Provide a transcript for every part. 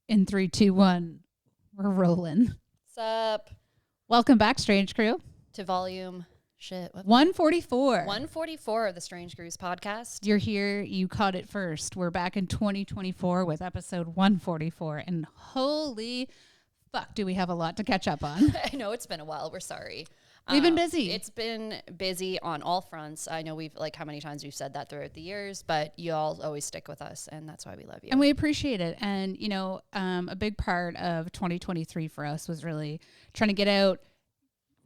In 3, 2, 1, we're rolling. What's up? Welcome back, Strange Crew. To volume 144. 144 of the Strange Grooves podcast. You're here. You caught it first. We're back in 2024 with episode 144. And holy fuck, do we have a lot to catch up on. I know it's been a while. We're sorry. We've been busy. It's been busy on all fronts. I know we've how many times we've said that throughout the years, but you all always stick with us, and that's why we love you. And we appreciate it. And, a big part of 2023 for us was really trying to get out,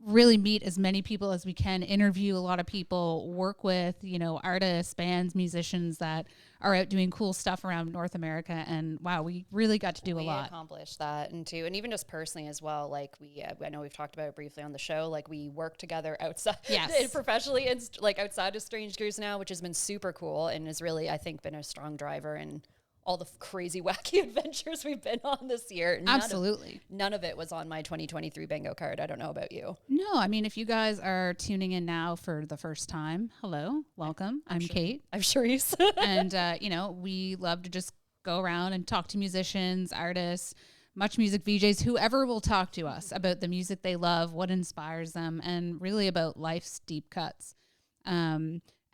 really meet as many people as we can, interview a lot of people, work with, artists, bands, musicians that are out doing cool stuff around North America. And wow, we really got to do a lot. We accomplished that, and even just personally as well. Like I know we've talked about it briefly on the show. Like we work together outside, professionally, and outside of Strange Grooves now, which has been super cool and has really, I think, been a strong driver in all the crazy, wacky adventures we've been on this year. Absolutely. None of it was on my 2023 bingo card. I don't know about you. No, I mean, if you guys are tuning in now for the first time, hello, welcome. I'm Kate. I'm Charisse. And, we love to just go around and talk to musicians, artists, Much Music VJs, whoever will talk to us about the music they love, what inspires them, and really about life's deep cuts.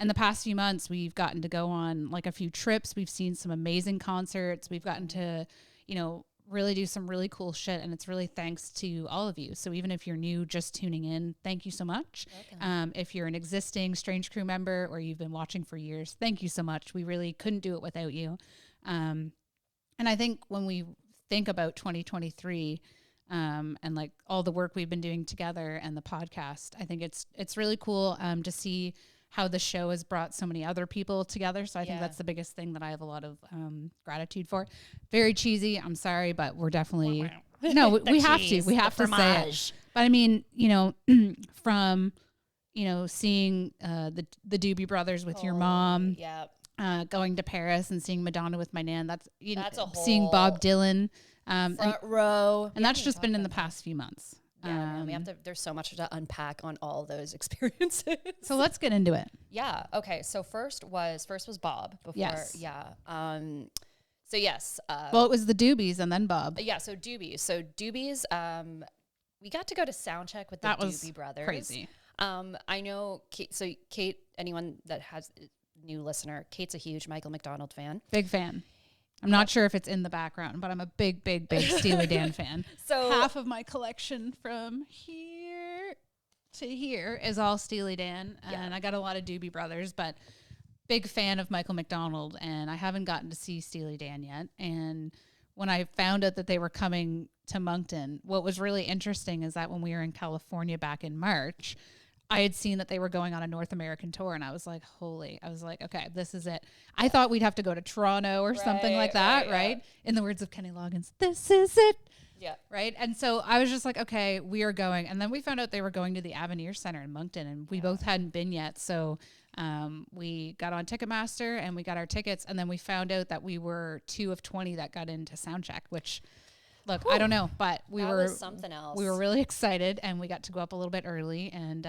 And the past few months, we've gotten to go on like a few trips. We've seen some amazing concerts. We've gotten to, really do some really cool shit. And it's really thanks to all of you. So even if you're new, just tuning in, thank you so much. If you're an existing Strange Crew member or you've been watching for years, thank you so much. We really couldn't do it without you. And I think when we think about 2023 and like all the work we've been doing together and the podcast, I think it's really cool to see how the show has brought so many other people together. So I think that's the biggest thing that I have a lot of gratitude for. Very cheesy. I'm sorry, but we're definitely, no, we have to say it. But I mean, from, seeing the Doobie Brothers with your mom, going to Paris and seeing Madonna with my nan, that's a whole seeing Bob Dylan, front row. And that's just been in the past few months. Yeah, man, there's so much to unpack on all those experiences. So let's get into it. Yeah. Okay. So first was Bob before. Yes. Yeah. So yes. Well, it was the Doobies and then Bob. Yeah. So Doobies. We got to go to soundcheck with the Doobie Brothers. Crazy. I know. Kate. Anyone that has new listener, Kate's a huge Michael McDonald fan. Big fan. I'm not sure if it's in the background, but I'm a big Steely Dan fan. So half of my collection from here to here is all Steely Dan, and I got a lot of Doobie Brothers, but big fan of Michael McDonald, and I haven't gotten to see Steely Dan yet. And when I found out that they were coming to Moncton, what was really interesting is that when we were in California back in March, I had seen that they were going on a North American tour, and I was like, okay, this is it. I thought we'd have to go to Toronto or something like that, right? In the words of Kenny Loggins, this is it. Yeah. Right? And so I was just like, okay, we are going. And then we found out they were going to the Avenir Center in Moncton, and we both hadn't been yet. So we got on Ticketmaster, and we got our tickets, and then we found out that we were 2 of 20 that got into soundcheck, which... Look, I don't know, but we were something else. We were really excited, and we got to go up a little bit early. And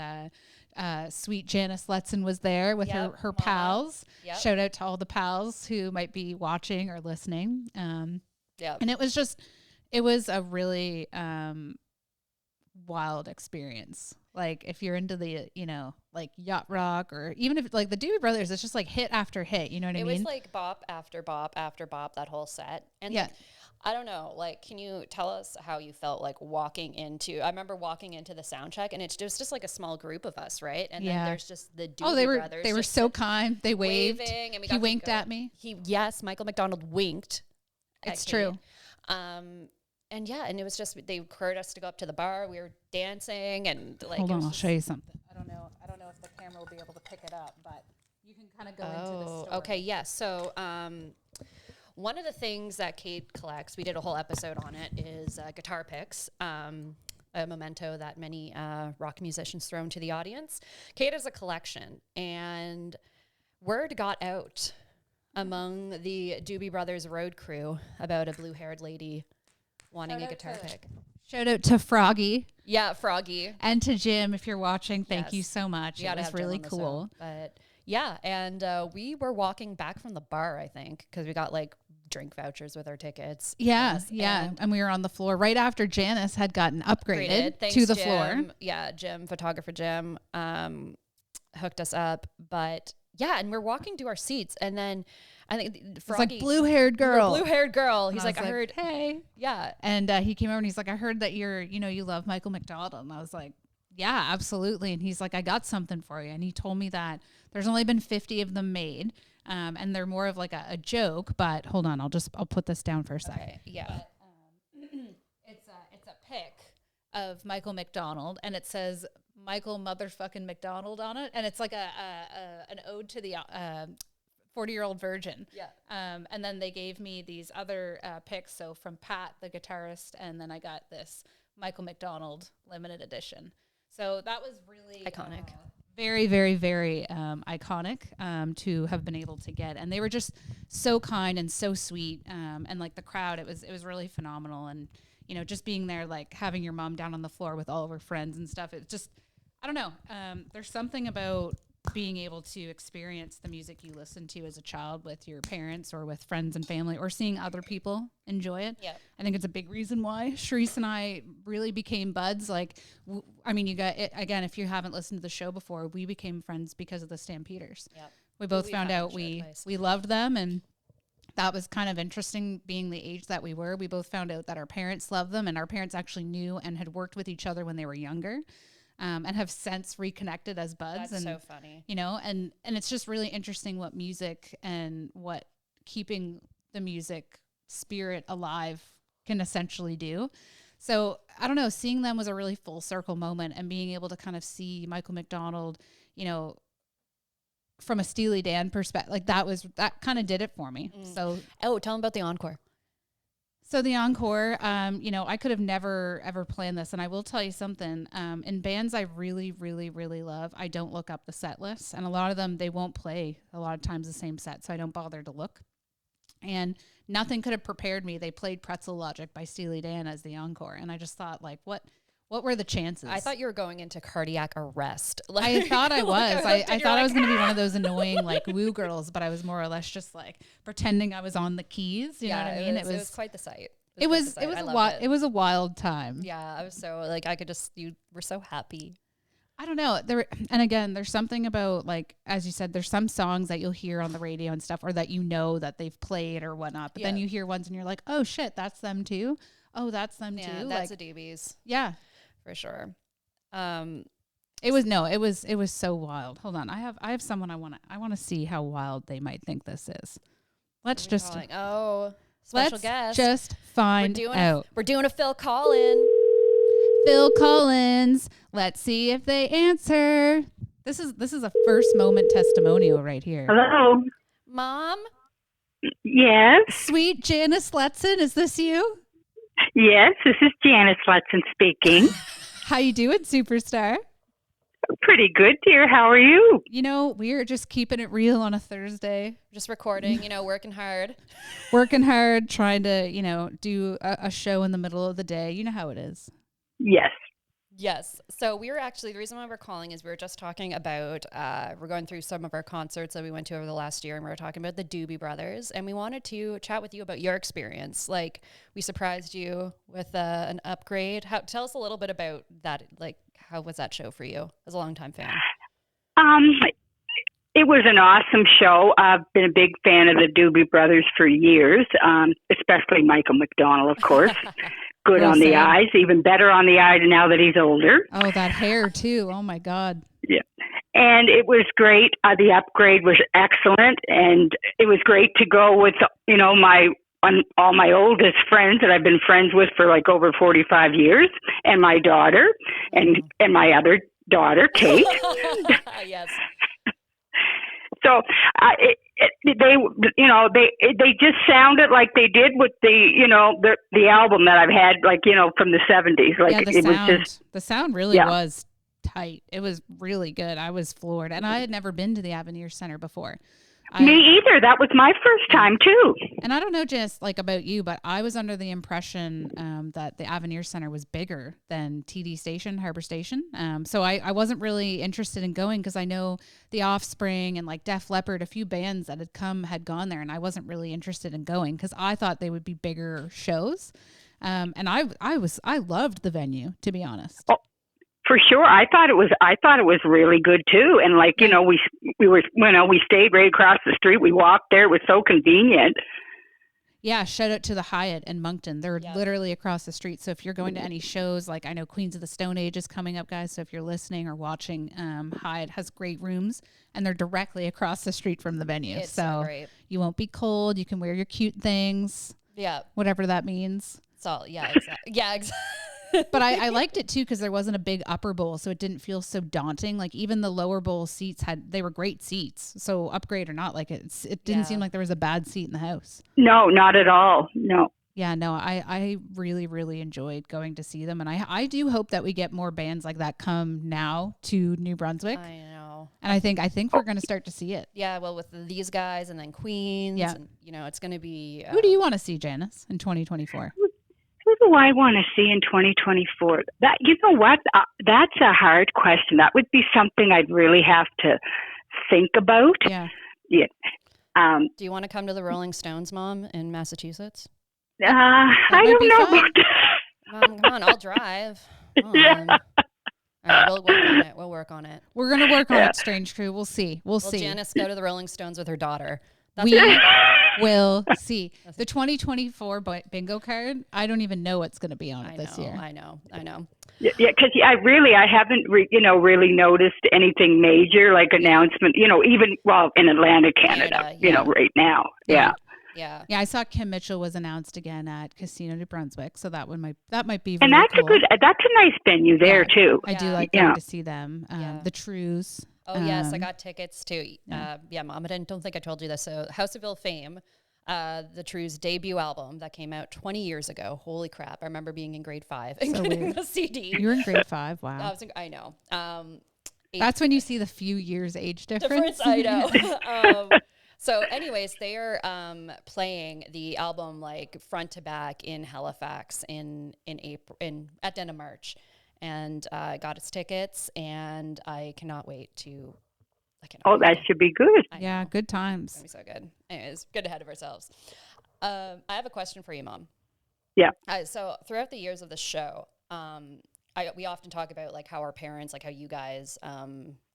sweet Janice Letson was there with her pals. Yep. Shout out to all the pals who might be watching or listening. And it was a really wild experience. Like if you're into the like yacht rock, or even if like the Doobie Brothers, it's just like hit after hit. You know what I mean? It was like bop after bop after bop, that whole set. And I don't know, like, can you tell us how you felt like walking into, I remember walking into the soundcheck, and it's just like a small group of us, right? And then there's just the Doobie Brothers. They were so kind. They waved. And he winked at me. Michael McDonald winked. It's true. And it was just, they encouraged us to go up to the bar. We were dancing and like. Hold on, I'll show you something. I don't know if the camera will be able to pick it up, but you can kind of go into the story. Okay, yes. So, one of the things that Kate collects, we did a whole episode on it, is guitar picks, a memento that many rock musicians throw into the audience. Kate has a collection, and word got out among the Doobie Brothers road crew about a blue-haired lady wanting a guitar pick. Shout out to Froggy. Yeah, Froggy. And to Jim, if you're watching, thank you so much. It was really cool. But yeah, and we were walking back from the bar, I think, because we got like drink vouchers with our tickets. Yeah, yeah. And we were on the floor right after Janice had gotten upgraded Thanks, to the Jim. floor. Yeah, photographer Jim, hooked us up. But yeah, and we're walking to our seats, and then I think Froggy, it's like blue-haired girl. He's like, I heard, hey. Yeah. And he came over and he's like, I heard that you love Michael McDonald. And I was like, yeah, absolutely. And he's like, I got something for you. And he told me that there's only been 50 of them made. And they're more of like a joke, but hold on. I'll put this down for a second. Okay, yeah. But, it's a pic of Michael McDonald, and it says Michael motherfucking McDonald on it. And it's like an ode to the 40-year-old virgin. Yeah. And then they gave me these other pics. So from Pat, the guitarist, and then I got this Michael McDonald limited edition. So that was really iconic. Very, very, very iconic to have been able to get. And they were just so kind and so sweet. And like the crowd, it was really phenomenal. And, just being there, like having your mom down on the floor with all of her friends and stuff. It's just, I don't know. There's something about being able to experience the music you listen to as a child with your parents or with friends and family, or seeing other people enjoy it. Yeah. I think it's a big reason why Sharice and I really became buds. Like, you got it again. If you haven't listened to the show before, we became friends because of the Stampeders. Yep. We both found out we loved them, and that was kind of interesting being the age that we were. We both found out that our parents loved them, and our parents actually knew and had worked with each other when they were younger. And have since reconnected as buds. That's and, so funny. And it's just really interesting what music and what keeping the music spirit alive can essentially do. So I don't know, seeing them was a really full circle moment, and being able to kind of see Michael McDonald, from a Steely Dan perspective, like that kind of did it for me. So, tell them about the encore. So the encore, I could have never, ever planned this. And I will tell you something, in bands I really, really, really love, I don't look up the set lists. And a lot of them, they won't play a lot of times the same set, so I don't bother to look. And nothing could have prepared me. They played Pretzel Logic by Steely Dan as the encore. And I just thought, like, what were the chances? I thought you were going into cardiac arrest. I thought I was. I thought I was going to be one of those annoying, like, woo girls, but I was more or less just, like, pretending I was on the keys. You know what I mean? It was quite the sight. It was a wild time. Yeah, I was so, like, you were so happy. I don't know. There's something about, like, as you said, there's some songs that you'll hear on the radio and stuff, or that that they've played or whatnot. But then you hear ones and you're like, oh shit, that's them too. Oh, that's them too. That's the Doobies. Yeah, for sure. It was so wild. Hold on, I have someone I want to see how wild they might think this is. Let's just special let's guest. Just find out. We're doing a Phil call-in. Phil Collins. Let's see if they answer. This is a first moment testimonial right here. Hello. Mom? Yes. Sweet Janice Letson, is this you? Yes, this is Janice Letson speaking. How you doing, superstar? Pretty good, dear. How are you? We're just keeping it real on a Thursday. Just recording, working hard. Working hard, trying to, do a show in the middle of the day. You know how it is. Yes. So the reason why we're calling is we were just talking about, we're going through some of our concerts that we went to over the last year, and we were talking about the Doobie Brothers, and we wanted to chat with you about your experience. Like, we surprised you with an upgrade. Tell us a little bit about that. Like, how was that show for you as a longtime fan? It was an awesome show. I've been a big fan of the Doobie Brothers for years, especially Michael McDonald, of course. Good on the eyes, even better on the eyes now that he's older. Oh, that hair too. Oh my God. Yeah. And it was great. The upgrade was excellent. And it was great to go with, all my oldest friends that I've been friends with for like over 45 years, and my daughter and my other daughter, Kate. Yes. So they just sounded like they did with the album that I've had, like, from the 70s. Like, the sound really was tight. It was really good. I was floored, and I had never been to the Avenir Center before. Me either. That was my first time too. And I don't know just like about you, but I was under the impression that the Avenir Center was bigger than TD Station, Harbor Station. So I wasn't really interested in going because I know The Offspring and like Def Leppard, a few bands that had gone there, and I wasn't really interested in going because I thought they would be bigger shows. And I loved the venue, to be honest. Oh, for sure. I thought it was really good too. And like, we stayed right across the street. We walked there. It was so convenient. Yeah. Shout out to the Hyatt in Moncton. They're literally across the street. So if you're going to any shows, like I know Queens of the Stone Age is coming up, guys. So if you're listening or watching, Hyatt has great rooms and they're directly across the street from the venue. It's so great. You won't be cold. You can wear your cute things. Yeah. Whatever that means. So yeah, exactly. Yeah, exactly. But I liked it too because there wasn't a big upper bowl, so it didn't feel so daunting. Like even the lower bowl seats they were great seats. So upgrade or not, like it didn't seem like there was a bad seat in the house. No, not at all. No. Yeah, no, I really, really enjoyed going to see them, and I do hope that we get more bands like that come now to New Brunswick. I know, and I think we're going to start to see it. Yeah, well, with these guys and then Queens, yeah, and, it's going to be. Who do you want to see, Janice, in 2024? Who do I want to see in 2024? That, you know what? That's a hard question. That would be something I'd really have to think about. Yeah. Yeah. Do you want to come to the Rolling Stones, Mom, in Massachusetts? I don't know about that. Come on, I'll drive. Yeah. All right, we'll work on it. We're going to work on it, Strange Crew. We'll see. We'll see. Janice go to the Rolling Stones with her daughter. We will see. The 2024 bingo card, I don't even know what's going to be on it this year. I know. Yeah, because I haven't really noticed anything major like announcement. Even in Atlantic, Canada. Right now. Yeah. Yeah. I saw Kim Mitchell was announced again at Casino New Brunswick, so that might be. And that's cool. that's a nice venue there too. I do like going to see them. The Trues. Oh yes, I got tickets too. Mom, I don't think I told you this. So House of Ill Fame, the Trues debut album that came out 20 years ago. Holy crap! I remember being in grade 5 and getting the CD. You were in grade 5. Wow. I know. That's when you see the few years age difference. I know. So anyways, they are playing the album like front to back in Halifax in April, at the end of March. And I got its tickets, and I cannot wait to. That should be good. Yeah, good times. It's gonna be so good. Anyways, good ahead of ourselves. I have a question for you, Mom. Yeah. So throughout the years of the show, we often talk about like how our parents, like how you guys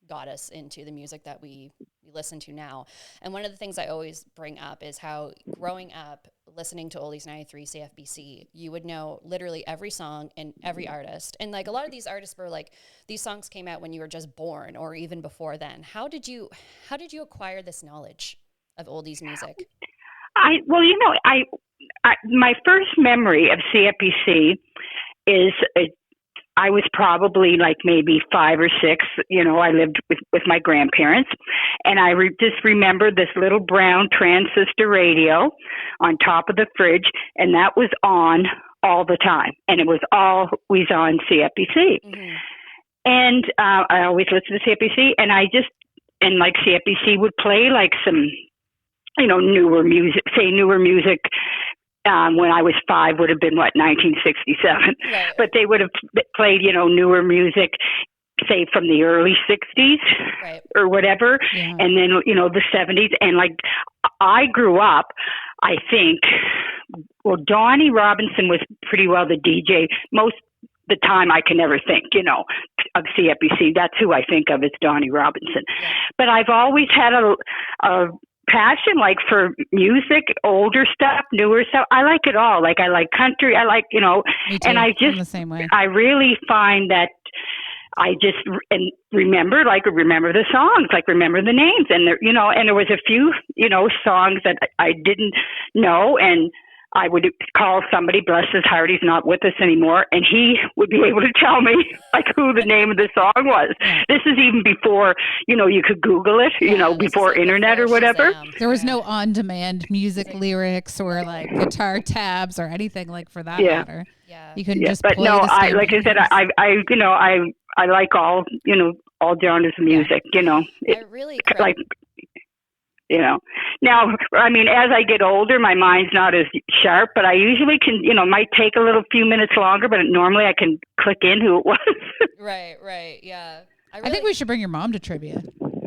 got us into the music that we listen to now. And one of the things I always bring up is how growing up listening to Oldies 93 CFBC, you would know literally every song and every artist. And like a lot of these artists were like, these songs came out when you were just born or even before then. How did you acquire this knowledge of oldies music? My first memory of CFBC is I was probably like maybe 5 or 6. I lived with my grandparents, and I just remember this little brown transistor radio on top of the fridge, and that was on all the time, and it was always on CFBC. Mm-hmm. And I always listened to CFBC, and like CFBC would play like some, newer music. When I was 5 would have been 1967, right. But they would have played, newer music, say from the early 60s right. or whatever. Yeah. And then, the 70s. And like, I grew up, I think, Donnie Robinson was pretty well the DJ. Most the time I can never think, of CFBC. That's who I think of as Donnie Robinson. Yeah. But I've always had a passion like for music, older stuff, newer stuff. I like it all. Like I like country. I like, and I just, the same way. I really find that I just remember the songs, like remember the names. And there, and there was a few, songs that I didn't know. And I would call somebody, bless his heart, he's not with us anymore, and he would be able to tell me like who the name of the song was. This is even before, you could Google it, before internet or whatever. There was no on-demand music lyrics or like guitar tabs or anything like for that matter. Yeah. You couldn't just play no, like I said, I like all, all genres of music, I really you know. Now, I mean, as I get older, my mind's not as sharp, but I usually can, you know, might take a little few minutes longer, but normally I can click in who it was. Right. Yeah. I think we should bring your mom to trivia.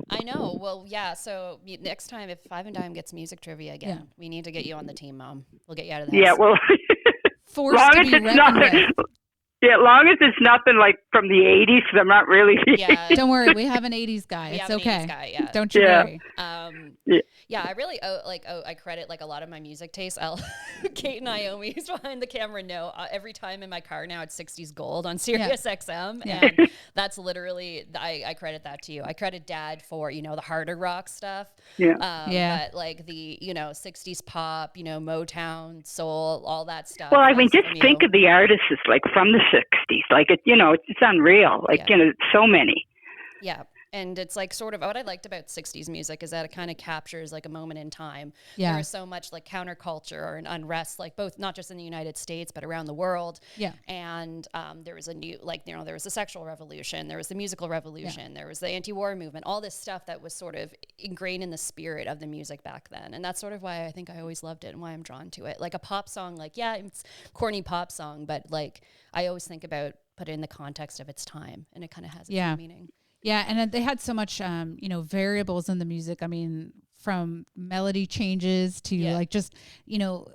I know. Well, yeah. So next time, if Five and Dime gets music trivia again, we need to get you on the team, Mom. We'll get you out of the house. Yeah, well, Forced to be reckoned with. Yeah, as long as it's nothing like from the 80s, because I'm not really. Yeah. Don't worry, we have an 80s guy. It's okay. 80s guy, yeah. Don't you worry. Yeah, I really I credit like a lot of my music tastes. Kate and Naomi, who's behind the camera, know every time in my car now it's 60s gold on Sirius XM, and that's literally I credit that to you. I credit Dad for the harder rock stuff. But like the 60s pop, Motown, soul, all that stuff. Well, I mean, just think of the artists like from the 60s. Like it's unreal. Like so many. Yeah. And it's like sort of what I liked about 60s music is that it kind of captures like a moment in time. Yeah. There was so much like counterculture and unrest, like both not just in the United States, but around the world. Yeah. And there was a new, there was the sexual revolution, there was the musical revolution, there was the anti-war movement, all this stuff that was sort of ingrained in the spirit of the music back then. And that's sort of why I think I always loved it and why I'm drawn to it. Like a pop song, it's a corny pop song, but like I always think about put it in the context of its time, and it kind of has its own meaning. Yeah, and they had so much, variables in the music. I mean, from melody changes to like just,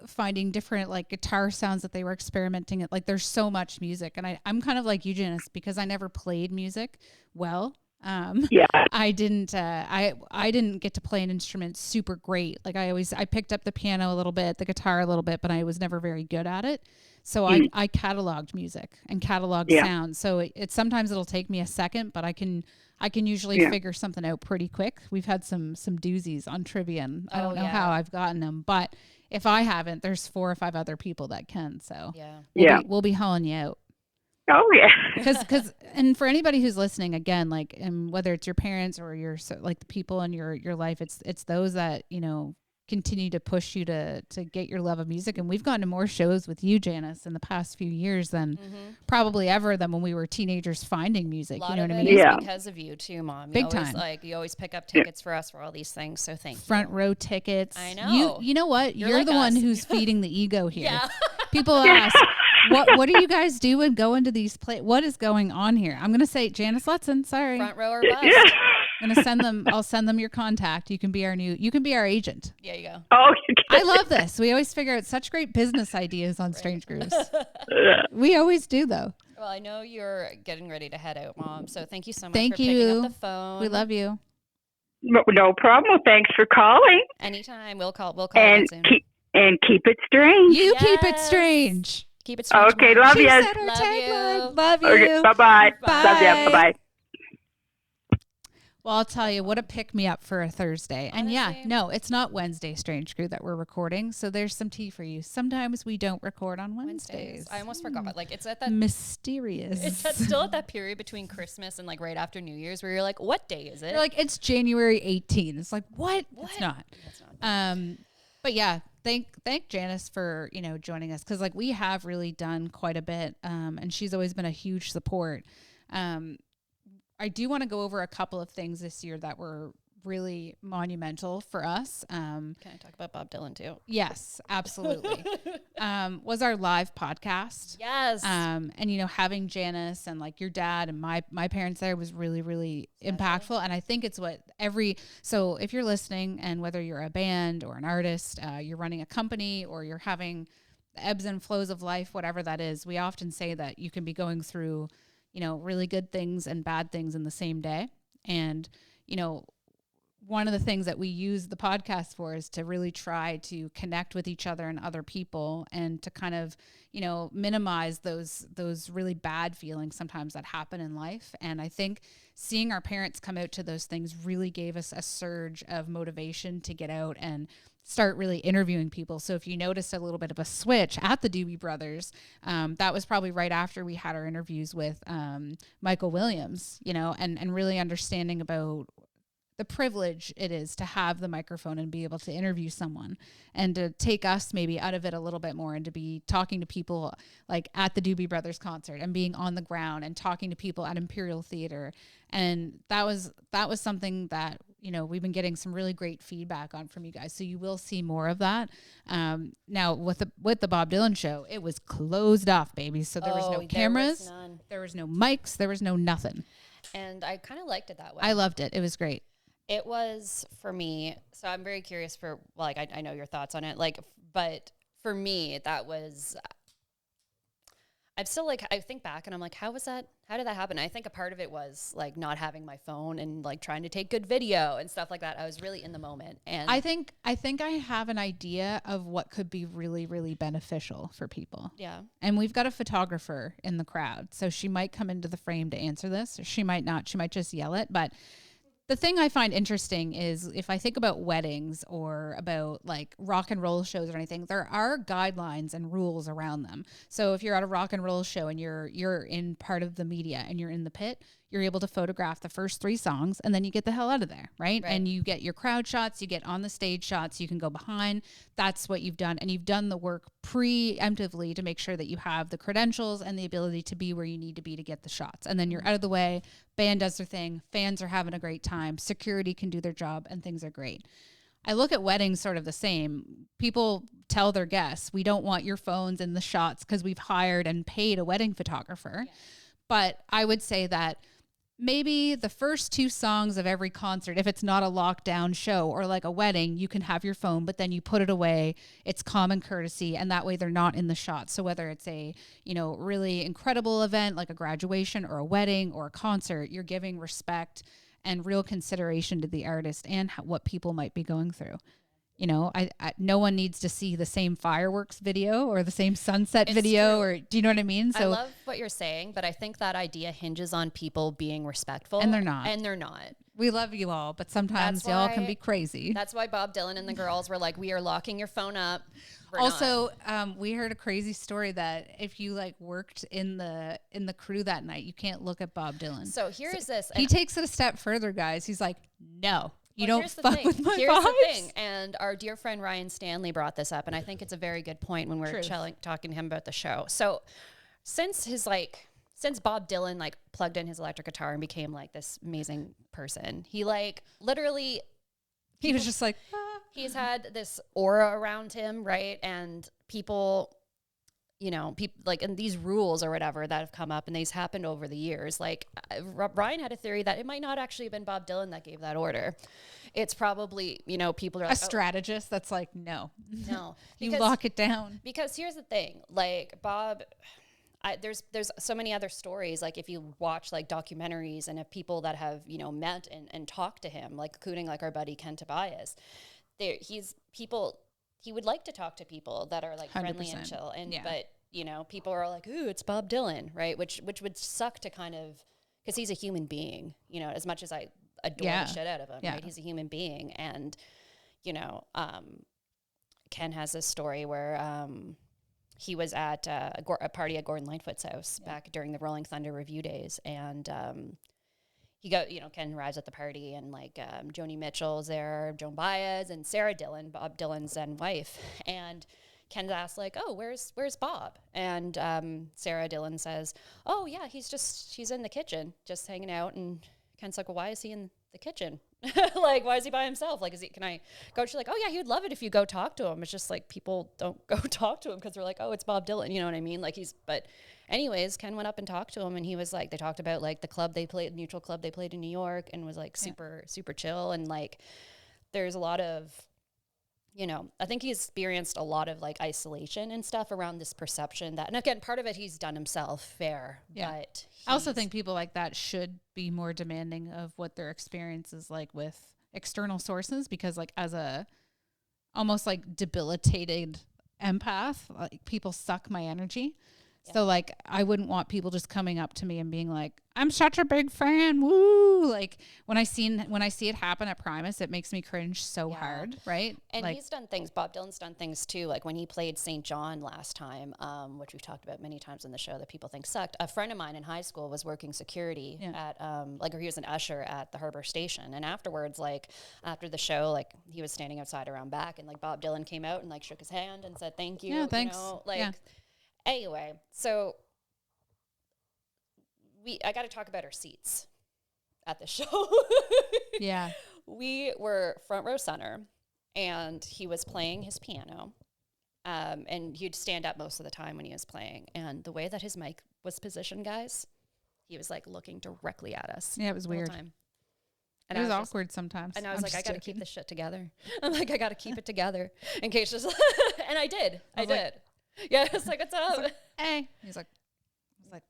finding different like guitar sounds that they were experimenting at. Like, there's so much music, and I'm kind of like you, Janice, because I never played music well. I didn't get to play an instrument super great. Like I picked up the piano a little bit, the guitar a little bit, but I was never very good at it. So I cataloged music and cataloged sounds. So it sometimes it'll take me a second, but I can usually figure something out pretty quick. We've had some doozies on trivia, and I don't know how I've gotten them, but if I haven't, there's 4 or 5 other people that can. So we'll be hauling you out. Oh yeah. Because and for anybody who's listening again, like, and whether it's your parents or your like the people in your life, it's those that continue to push you to get your love of music. And we've gone to more shows with you, Janice, in the past few years than probably ever than when we were teenagers finding music. You know what I mean? Yeah, because of you too, Mom. Big time. You always pick up tickets for us for all these things. So thank you. Front row tickets. I know. You know what? You're like the us. one who's feeding the ego here. Yeah. People ask, what do you guys do and go into these what is going on here? I'm gonna say Janice Letson. Sorry. Front row or bust. I'm gonna send them. I'll send them your contact. You can be our agent. Yeah, you go. Oh, I love this. We always figure out such great business ideas on Strange Grooves. We always do, though. Well, I know you're getting ready to head out, Mom. So thank you so much for picking up the phone. We love you. No problem. Well, thanks for calling. Anytime. We'll call and soon. Keep it strange. You keep it strange. Keep it strange. Okay, Mom. love you. Love you. Okay, bye-bye. Bye. Love you. Bye-bye. Well, I'll tell you, what a pick-me-up for a Thursday. Honestly. And no, it's not Wednesday, Strange Crew, that we're recording. So there's some tea for you. Sometimes we don't record on Wednesdays. I almost forgot. Like, it's at that... Mysterious. It's still at that period between Christmas and, like, right after New Year's where you're like, what day is it? You're like, it's January 18th. It's like, what? It's not. It's not. But yeah, thank Janice for, joining us. Because, like, we have really done quite a bit. And she's always been a huge support. I do want to go over a couple of things this year that were really monumental for us. Can I talk about Bob Dylan too? Yes, absolutely. Was our live podcast. Yes. And having Janice and like your dad and my parents there was really, really impactful. And I think it's so if you're listening and whether you're a band or an artist, you're running a company or you're having the ebbs and flows of life, whatever that is, we often say that you can be going through really good things and bad things in the same day. And, one of the things that we use the podcast for is to really try to connect with each other and other people and to kind of, minimize those really bad feelings sometimes that happen in life. And I think seeing our parents come out to those things really gave us a surge of motivation to get out and start really interviewing people. So if you noticed a little bit of a switch at the Doobie Brothers, that was probably right after we had our interviews with Michael Williams, and really understanding about the privilege it is to have the microphone and be able to interview someone and to take us maybe out of it a little bit more and to be talking to people like at the Doobie Brothers concert and being on the ground and talking to people at Imperial Theater. And that was something that, we've been getting some really great feedback on from you guys. So you will see more of that. Now with the Bob Dylan show, it was closed off, baby. So there was no cameras, there was no mics, there was no nothing. And I kind of liked it that way. I loved it. It was great. It was for me. So I'm very curious for, well, like, I know your thoughts on it. Like, but for me, that was, I'm still like, I think back and I'm like, how did that happen? I think a part of it was like not having my phone and like trying to take good video and stuff like that. I was really in the moment. And I think I have an idea of what could be really, really beneficial for people. Yeah. And we've got a photographer in the crowd. So she might come into the frame to answer this, or she might not. She might just yell it. But the thing I find interesting is if I think about weddings or about like rock and roll shows or anything, there are guidelines and rules around them. So if you're at a rock and roll show and you're in part of the media and you're in the pit, you're able to photograph the first 3 songs and then you get the hell out of there, right? And you get your crowd shots, you get on the stage shots, you can go behind. That's what you've done. And you've done the work preemptively to make sure that you have the credentials and the ability to be where you need to be to get the shots. And then you're out of the way, band does their thing, fans are having a great time, security can do their job, and things are great. I look at weddings sort of the same. People tell their guests, we don't want your phones in the shots because we've hired and paid a wedding photographer. Yeah. But I would say that maybe the first 2 songs of every concert, if it's not a lockdown show or like a wedding, you can have your phone, but then you put it away. It's common courtesy, and that way they're not in the shot. So whether it's a, really incredible event like a graduation or a wedding or a concert, you're giving respect and real consideration to the artist and what people might be going through. No one needs to see the same fireworks video or the same sunset video, or do you know what I mean? So I love what you're saying, but I think that idea hinges on people being respectful. And they're not. We love you all, but sometimes y'all can be crazy. That's why Bob Dylan and the girls were like, we are locking your phone up. We heard a crazy story that if you like worked in the crew that night, you can't look at Bob Dylan. So here's this. He takes it a step further, guys. He's like, no. You don't fuck with my Here's vibes. the thing, and our dear friend Ryan Stanley brought this up, and I think it's a very good point when we're talking to him about the show. So since Bob Dylan like plugged in his electric guitar and became like this amazing person, he like literally he was just like he's had this aura around him, right? And people, people like, and these rules or whatever that have come up, and these happened over the years. Like Ryan had a theory that it might not actually have been Bob Dylan that gave that order. It's probably, people are like, a strategist that's like, no, you because, lock it down. Because here's the thing, like Bob, there's so many other stories. Like if you watch like documentaries and if people that have, met and talked to him, like including like our buddy Ken Tobias, he would like to talk to people that are like friendly 100%. And chill. And, but people are like, ooh, it's Bob Dylan. Right. Which would suck to kind of, cause he's a human being, as much as I adore the shit out of him. Yeah. Right. He's a human being. And, Ken has this story where, he was at a party at Gordon Lightfoot's house back during the Rolling Thunder review days. And, Ken arrives at the party and like Joni Mitchell's there, Joan Baez, and Sarah Dillon, Bob Dylan's then wife. And Ken asks like, "Oh, where's Bob?" And Sarah Dillon says, "Oh yeah, he's in the kitchen, just hanging out." And Ken's like, "Well, why is he in the kitchen? Like, why is he by himself? Like, can I go?" She's like, "Oh yeah, he would love it if you go talk to him." It's just like people don't go talk to him because they're like, "Oh, it's Bob Dylan," you know what I mean? Like but anyways, Ken went up and talked to him, and he was like, they talked about like the club they played, Neutral Club they played in New York, and was like super chill. And like, there's a lot of, I think he experienced a lot of like isolation and stuff around this perception that, and again, part of it he's done himself fair, but I also think people like that should be more demanding of what their experience is like with external sources, because like as a almost like debilitated empath, like people suck my energy. Yeah. So like I wouldn't want people just coming up to me and being like, "I'm such a big fan, woo!" Like when I see it happen at Primus, it makes me cringe so hard, right? And like, he's done things. Bob Dylan's done things too. Like when he played St. John last time, which we've talked about many times in the show that people think sucked. A friend of mine in high school was working security at or he was an usher at the Harbor Station, and afterwards, like after the show, like he was standing outside around back, and like Bob Dylan came out and like shook his hand and said thank you. Yeah, thanks. Anyway, so I got to talk about our seats at the show. Yeah. we were front row center, and he was playing his piano. And he'd stand up most of the time when he was playing. And the way that his mic was positioned, guys, he was like looking directly at us. Yeah, it was the whole weird. time. And it was awkward sometimes. And I was I'm like, I just got to joking. keep this shit together. I'm like, I got to keep it together in case just, and I did. I did. Yeah, it's like, what's up? Like, hey. He's like,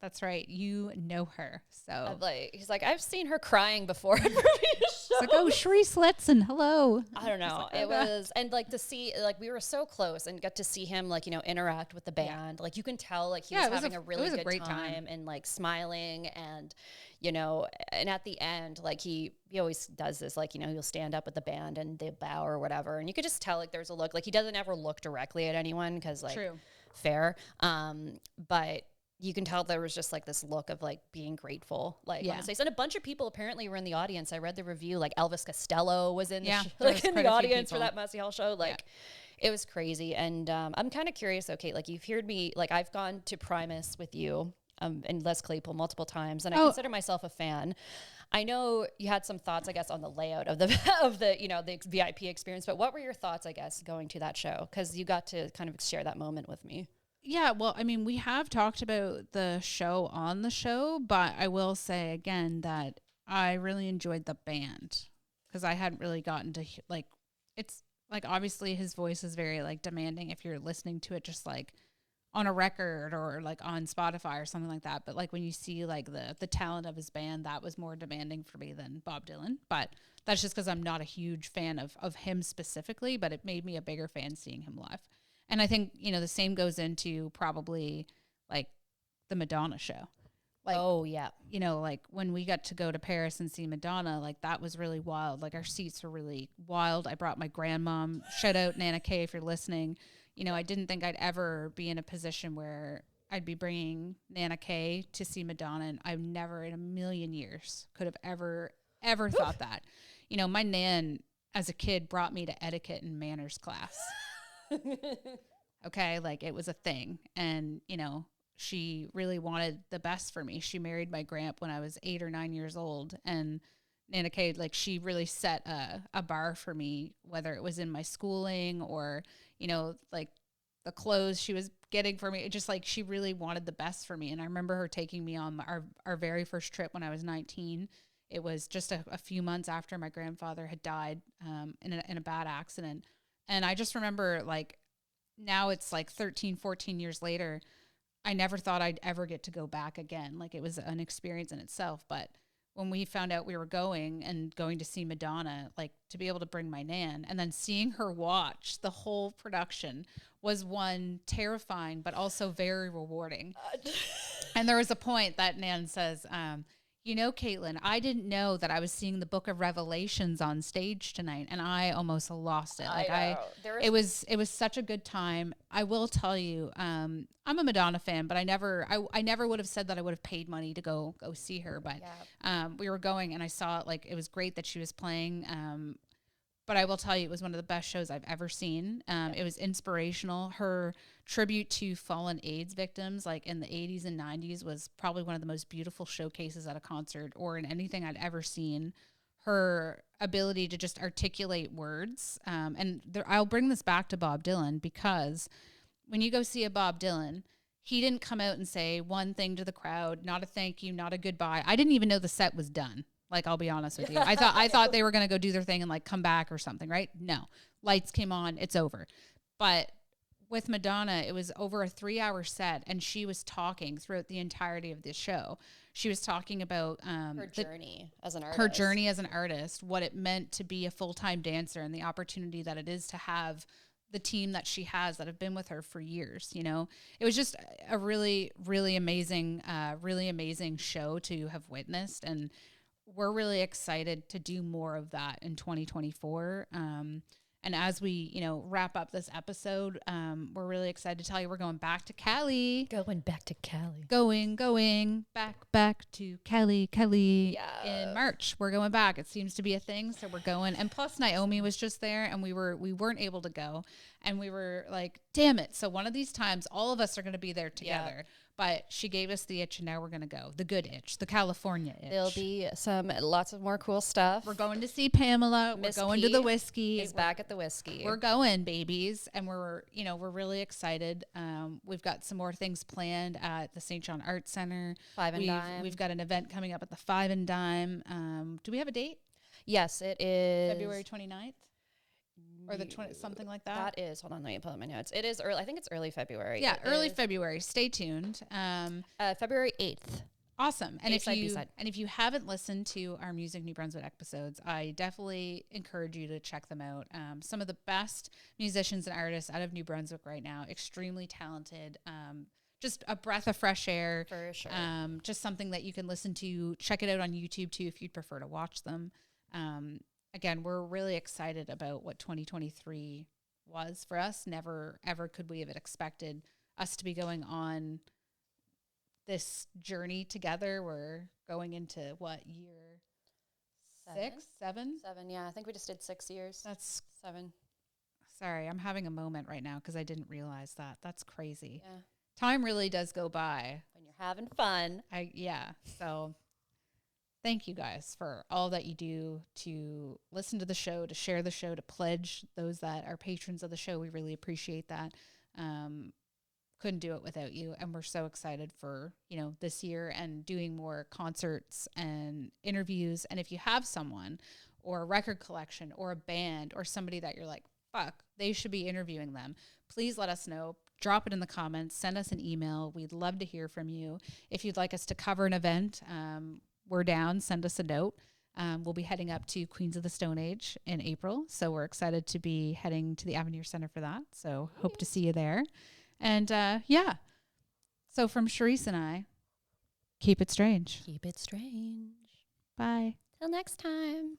that's right. You know her. So He's like, I've seen her crying before. It's like, oh, Janice Letson. Hello. I don't know. Like, it was, and like to see, like we were so close and got to see him, like, you know, interact with the band. Like you can tell, like he was having a really good great time and like smiling, and you know, and at the end, like he always does this, like, you know, he'll stand up with the band and they bow or whatever, and you could just tell like there's a look, like he doesn't ever look directly at anyone because like fair, but you can tell there was just like this look of like being grateful, like on his face. And a bunch of people apparently were in the audience. I read the review, like Elvis Costello was in the like in the audience for that Massey Hall show. Like it was crazy. And I'm kind of curious, though, Kate, like you've heard me, like I've gone to Primus with you and Les Claypool multiple times, and I consider myself a fan. I know you had some thoughts, I guess, on the layout of the you know, the VIP experience, but what were your thoughts, I guess, going to that show? Because you got to kind of share that moment with me. Yeah, well, I mean, we have talked about the show on the show, but I will say again that I really enjoyed the band because I hadn't really gotten to, like, it's like obviously his voice is very like demanding if you're listening to it just like on a record or like on Spotify or something like that. But like when you see like the talent of his band, that was more demanding for me than Bob Dylan. But that's just because I'm not a huge fan of him specifically, but it made me a bigger fan seeing him live. And I think, you know, the same goes into probably like the Madonna show. Like, oh, yeah. You know, like when we got to go to Paris and see Madonna, like that was really wild. Like our seats were really wild. I brought my grandmom. Shout out Nana Kay if you're listening. You know, I didn't think I'd ever be in a position where I'd be bringing Nana Kay to see Madonna. And I've never in a million years could have ever thought that. You know, my nan as a kid brought me to etiquette and manners class. Okay, like it was a thing. And, you know, she really wanted the best for me. She married my grandpa when I was 8 or 9 years old. And Nana Kay, like she really set a bar for me, whether it was in my schooling or, you know, like the clothes she was getting for me. It just like she really wanted the best for me. And I remember her taking me on our very first trip when I was 19. It was just a few months after my grandfather had died in a bad accident. And I just remember, like, now it's like 13, 14 years later, I never thought I'd ever get to go back again. Like, it was an experience in itself. But when we found out we were going to see Madonna, like, to be able to bring my nan and then seeing her watch the whole production was one terrifying, but also very rewarding. And there was a point that Nan says, you know, Caitlin, I didn't know that I was seeing the Book of Revelations on stage tonight, and I almost lost it. Like it was such a good time. I will tell you, I'm a Madonna fan, but I never would have said that I would have paid money to go see her. But we were going, and I saw it. Like it was great that she was playing. But I will tell you, it was one of the best shows I've ever seen. It was inspirational. Her tribute to fallen AIDS victims, like in the 80s and 90s, was probably one of the most beautiful showcases at a concert or in anything I'd ever seen. Her ability to just articulate words. I'll bring this back to Bob Dylan, because when you go see a Bob Dylan, he didn't come out and say one thing to the crowd, not a thank you, not a goodbye. I didn't even know the set was done. Like, I'll be honest with you. I thought they were going to go do their thing and like come back or something, right? No. Lights came on, it's over. But with Madonna, it was over a 3-hour set, and she was talking throughout the entirety of the show. She was talking about her journey as an artist. Her journey as an artist, what it meant to be a full-time dancer, and the opportunity that it is to have the team that she has that have been with her for years. You know, it was just a really, really amazing show to have witnessed, and we're really excited to do more of that in 2024. And as we, you know, wrap up this episode, we're really excited to tell you we're going back to Cali. Going back to Cali. Going back to Cali in March. We're going back. It seems to be a thing, so we're going. And plus Naomi was just there, and we weren't able to go. And we were like, damn it. So one of these times, all of us are going to be there together. Yeah. But she gave us the itch, and now we're going to go. The good itch, the California itch. There'll be lots of more cool stuff. We're going to see Pamela. We're going to the whiskey. He's back at the whiskey. We're going, babies. And we're really excited. We've got some more things planned at the St. John Arts Center. Five and Dime. We've got an event coming up at the Five and Dime. Do we have a date? Yes, it is. February 29th? Or the 20, something like that. That is. Hold on, let me pull up my notes. It is early. I think it's early February. Yeah, early February. Stay tuned. February 8th. Awesome. And if you haven't listened to our Music New Brunswick episodes, I definitely encourage you to check them out. Some of the best musicians and artists out of New Brunswick right now. Extremely talented. Just a breath of fresh air. For sure. Just something that you can listen to. Check it out on YouTube too if you'd prefer to watch them. Again, we're really excited about what 2023 was for us. Never, ever could we have expected us to be going on this journey together. We're going into what, year 6, 7? 7, yeah. I think we just did 6 years. That's 7. Sorry, I'm having a moment right now because I didn't realize that. That's crazy. Yeah. Time really does go by. When you're having fun. So thank you guys for all that you do to listen to the show, to share the show, to pledge those that are patrons of the show. We really appreciate that. Couldn't do it without you. And we're so excited for, this year and doing more concerts and interviews. And if you have someone or a record collection or a band or somebody that you're like, fuck, they should be interviewing them, please let us know. Drop it in the comments. Send us an email. We'd love to hear from you. If you'd like us to cover an event, we're down. Send us a note. We'll be heading up to Queens of the Stone Age in April. So we're excited to be heading to the Avenir Center for that. So hope to see you there. And so from Charisse and I, keep it strange. Keep it strange. Bye. Till next time.